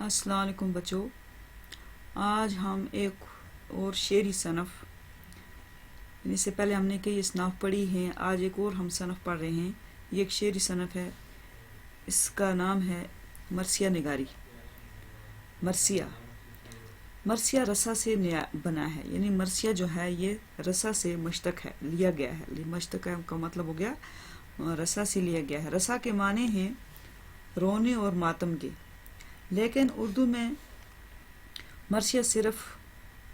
السلام علیکم بچوں، آج ہم ایک اور شعری صنف، اس سے پہلے ہم نے کئی اصناف پڑھی ہیں، آج ایک اور ہم صنف پڑھ رہے ہیں۔ یہ ایک شعری صنف ہے، اس کا نام ہے مرثیہ نگاری۔ مرثیہ رسا سے بنا ہے، یعنی مرثیہ جو ہے یہ رسا سے مشتق ہے، لیا گیا ہے۔ مشتق کا مطلب ہو گیا رسا سے لیا گیا ہے۔ رسا کے معنی ہیں رونے اور ماتم کے، لیکن اردو میں مرثیہ صرف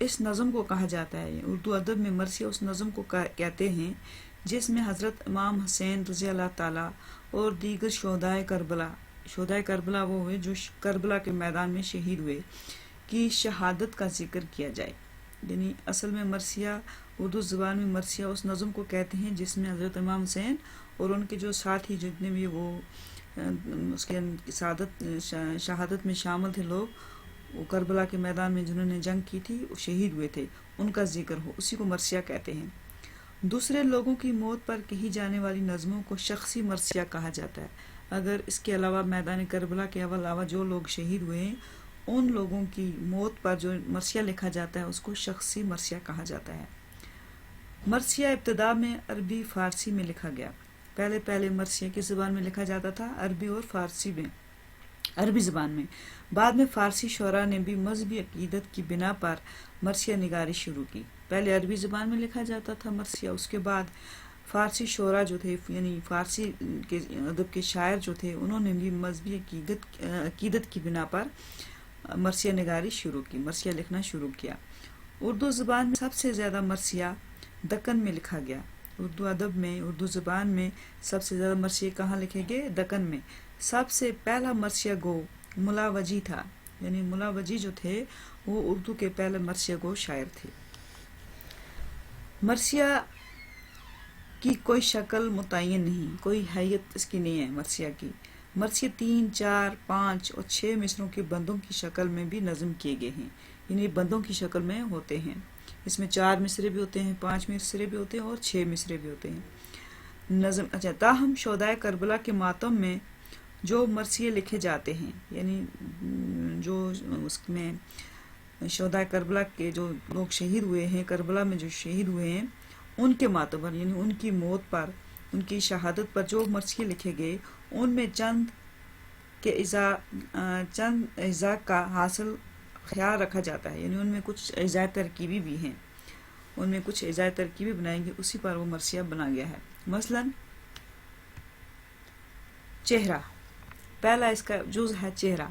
اس نظم کو کہا جاتا ہے۔ اردو ادب میں مرثیہ اس نظم کو کہتے ہیں جس میں حضرت امام حسین رضی اللہ تعالیٰ اور دیگر شہدائے کربلا وہ ہوئے جو کربلا کے میدان میں شہید ہوئے کی شہادت کا ذکر کیا جائے۔ یعنی اصل میں مرثیہ، اردو زبان میں مرثیہ اس نظم کو کہتے ہیں جس میں حضرت امام حسین اور ان کے جو ساتھی جتنے بھی وہ اس کے شہادت میں شامل تھے لوگ، وہ کربلا کے میدان میں جنہوں نے جنگ کی تھی، وہ شہید ہوئے تھے، ان کا ذکر ہو، اسی کو مرثیہ کہتے ہیں۔ دوسرے لوگوں کی موت پر کہی جانے والی نظموں کو شخصی مرثیہ کہا جاتا ہے۔ اگر اس کے علاوہ میدان کربلا کے علاوہ جو لوگ شہید ہوئے ہیں، ان لوگوں کی موت پر جو مرثیہ لکھا جاتا ہے اس کو شخصی مرثیہ کہا جاتا ہے۔ مرثیہ ابتدا میں عربی فارسی میں لکھا گیا۔ پہلے مرثیہ کس زبان میں لکھا جاتا تھا؟ عربی اور فارسی میں، عربی زبان میں۔ بعد میں فارسی شعراء نے بھی مذہبی عقیدت کی بنا پر مرثیہ نگاری شروع کی۔ پہلے عربی زبان میں لکھا جاتا تھا مرثیہ، اس کے بعد فارسی شعراء جو تھے، یعنی فارسی کے ادب کے شاعر جو تھے، انہوں نے بھی مذہبی عقیدت کی بنا پر مرثیہ نگاری شروع کی، مرثیہ لکھنا شروع کیا۔ اردو زبان میں سب سے زیادہ مرثیہ دکن میں لکھا گیا۔ اردو ادب میں، اردو زبان میں سب سے زیادہ مرثیے کہاں لکھے گئے؟ دکن میں۔ سب سے پہلا مرثیہ گو ملا وجی تھا، یعنی ملا وجی جو تھے وہ اردو کے پہلے مرثیہ گو شاعر تھے۔ مرثیہ کی کوئی شکل متعین نہیں، کوئی حیت اس کی نہیں ہے مرثیہ کی۔ مرثیے 3، 4، 5 اور 6 مصروں کے بندوں کی شکل میں بھی نظم کیے گئے ہیں، یعنی بندوں کی شکل میں ہوتے ہیں۔ اس میں 4 مصرے بھی ہوتے ہیں، 5 مصرے بھی ہوتے ہیں اور 6 مصرے بھی ہوتے ہیں نظم۔ تاہم شہدائے کربلا کے ماتم میں جو مرثیے لکھے جاتے ہیں، یعنی جو اس میں شہدائے کربلا کے جو لوگ شہید ہوئے ہیں، کربلا میں جو شہید ہوئے ہیں، ان کے ماتم پر، یعنی ان کی موت پر، ان کی شہادت پر جو مرثیے لکھے گئے، ان میں چند اجزاء کا حاصل خیال رکھا جاتا ہے، یعنی ان میں کچھ اجزاء ترکیبی بھی ہیں، ان میں کچھ اجزاء ترکیبی بنائیں گے، اسی پر وہ مرثیہ بنا گیا ہے۔ مثلا چہرہ، پہلا اس کا جز ہے چہرہ۔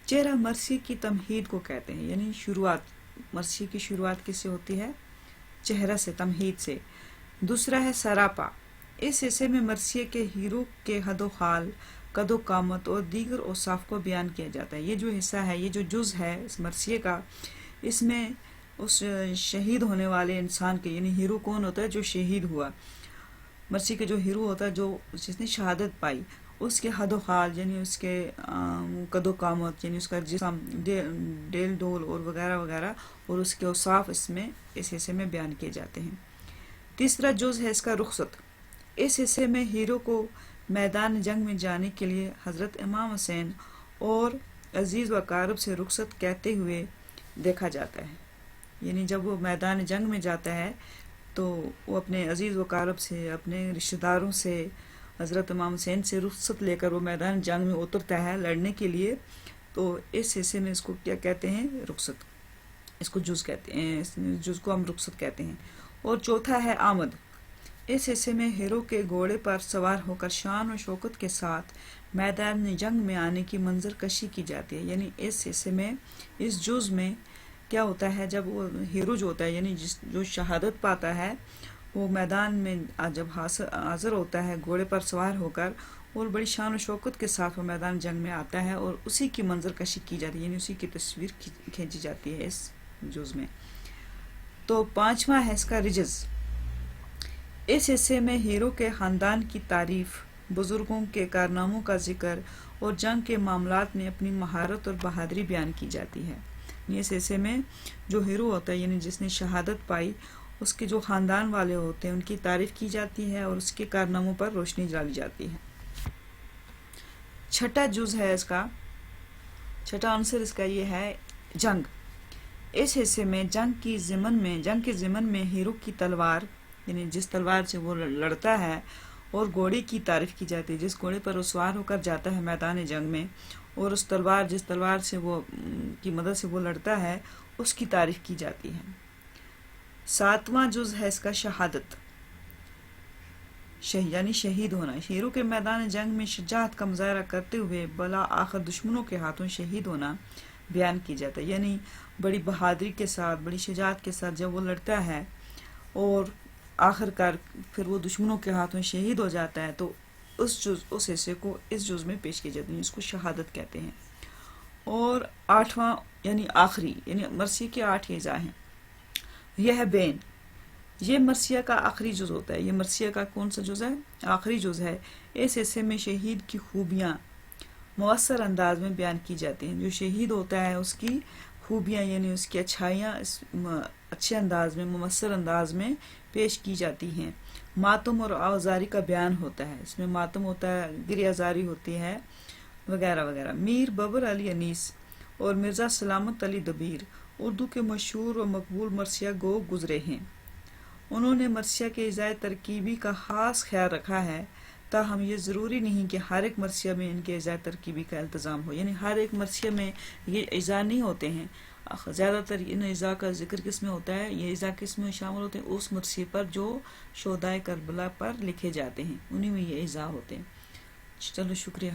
چہرہ مرثیے کی تمہید کو کہتے ہیں، یعنی شروعات، مرثیے کی شروعات کس سے ہوتی ہے؟ چہرہ سے، تمہید سے۔ دوسرا ہے سراپا، اس حصے میں مرثیے کے ہیرو کے حد و حال، قد و قامت اور دیگر اوصاف کو بیان کیا جاتا ہے۔ یہ جو حصہ ہے، یہ جو جز ہے اس مرثیے کا، اس میں اس شہید ہونے والے انسان کے، یعنی ہیرو کون ہوتا ہے؟ جو شہید ہوا۔ مرثیے کے جو ہیرو ہوتا ہے، جو جس نے شہادت پائی، اس کے حد و حال، یعنی اس کے قد و قامت، یعنی اس کا جسم، ڈیل ڈول اور وغیرہ وغیرہ، اور اس کے اوصاف اس حصے میں بیان کیے جاتے ہیں۔ تیسرا جز ہے اس کا رخصت، اس حصے میں ہیرو کو میدان جنگ میں جانے کے لیے حضرت امام حسین اور عزیز و اقارب سے رخصت کہتے ہوئے دیکھا جاتا ہے۔ یعنی جب وہ میدان جنگ میں جاتا ہے تو وہ اپنے عزیز و اقارب سے، اپنے رشتہ داروں سے، حضرت امام حسین سے رخصت لے کر وہ میدان جنگ میں اترتا ہے لڑنے کے لیے، تو اس حصے میں اس کو کیا کہتے ہیں؟ رخصت، اس کو جز کہتے ہیں، اس جز کو ہم رخصت کہتے ہیں۔ اور چوتھا ہے آمد، اس حصے میں ہیرو کے گھوڑے پر سوار ہو کر شان و شوکت کے ساتھ میدان جنگ میں آنے کی منظر کشی کی جاتی ہے۔ یعنی اس حصے میں، اس جز میں کیا ہوتا ہے؟ جب وہ ہیرو جو ہوتا ہے، یعنی جو شہادت پاتا ہے، وہ میدان میں جب حاضر ہوتا ہے گھوڑے پر سوار ہو کر، اور بڑی شان و شوکت کے ساتھ وہ میدان جنگ میں آتا ہے، اور اسی کی منظر کشی کی جاتی ہے، یعنی اسی کی تصویر کھینچی جاتی ہے اس جز میں۔ تو پانچواں ہے اس کا رجز، اس حصے میں ہیرو کے خاندان کی تعریف، بزرگوں کے کارناموں کا ذکر اور جنگ کے معاملات میں اپنی مہارت اور بہادری بیان کی جاتی ہے۔ اس حصے میں جو ہیرو ہوتا ہے، یعنی جس نے شہادت پائی، اس کے جو خاندان والے ہوتے ہیں ان کی تعریف کی جاتی ہے اور اس کے کارناموں پر روشنی ڈالی جاتی ہے۔ چھٹا جز ہے اس کا چھٹا عنصر اس کا یہ ہے جنگ. اس حصے میں جنگ کے ضمن میں ہیرو کی تلوار یعنی جس تلوار سے وہ لڑتا ہے اور گھوڑے کی تعریف کی جاتی ہے. جس گھوڑے پر وہ سوار ہو کر جاتا ہے میدان جنگ میں اور جس تلوار سے وہ کی مدد سے وہ لڑتا ہے اس کی تعریف کی جاتی ہے. 7واں جز ہے اس کا شہادت یعنی شہید ہونا. ہیرو کے میدان جنگ میں شجاعت کا مظاہرہ کرتے ہوئے بلا آخر دشمنوں کے ہاتھوں شہید ہونا بیان کی جاتا ہے. یعنی بڑی بہادری کے ساتھ بڑی شجاعت کے ساتھ جب وہ لڑتا ہے اور آخر کار پھر وہ دشمنوں کے ہاتھوں شہید ہو جاتا ہے تو اس حصے کو اس جز میں پیش کی جاتی ہے. اس کو شہادت کہتے ہیں. اور 8واں یعنی آخری یعنی مرثیے کے 8 اجزاء ہیں. یہ ہے بین. یہ مرثیہ کا آخری جز ہوتا ہے. یہ مرثیہ کا کون سا جز ہے؟ آخری جز ہے. اس حصے میں شہید کی خوبیاں مؤثر انداز میں بیان کی جاتی ہیں. جو شہید ہوتا ہے اس کی خوبیاں یعنی اس کی اچھائیاں اچھے انداز میں مؤثر انداز میں پیش کی جاتی ہیں. ماتم اور آوازاری کا بیان ہوتا ہے. اس میں ماتم ہوتا ہے، گریہ زاری ہوتی ہے وغیرہ وغیرہ. میر ببر علی انیس اور مرزا سلامت علی دبیر اردو کے مشہور و مقبول مرثیہ گو گزرے ہیں. انہوں نے مرثیہ کے اجزاء ترکیبی کا خاص خیال رکھا ہے تاہم یہ ضروری نہیں کہ ہر ایک مرثیہ میں ان کے اجزاء ترکیبی کا التزام ہو. یعنی ہر ایک مرثیہ میں یہ اجزاء نہیں ہوتے ہیں. زیادہ تر ان اجزاء کا ذکر کس میں ہوتا ہے؟ یہ اجزاء کس میں شامل ہوتے ہیں؟ اس مرثیے پر جو شہدائے کربلا پر لکھے جاتے ہیں انہی میں یہ اجزاء ہوتے ہیں. چلو شکریہ.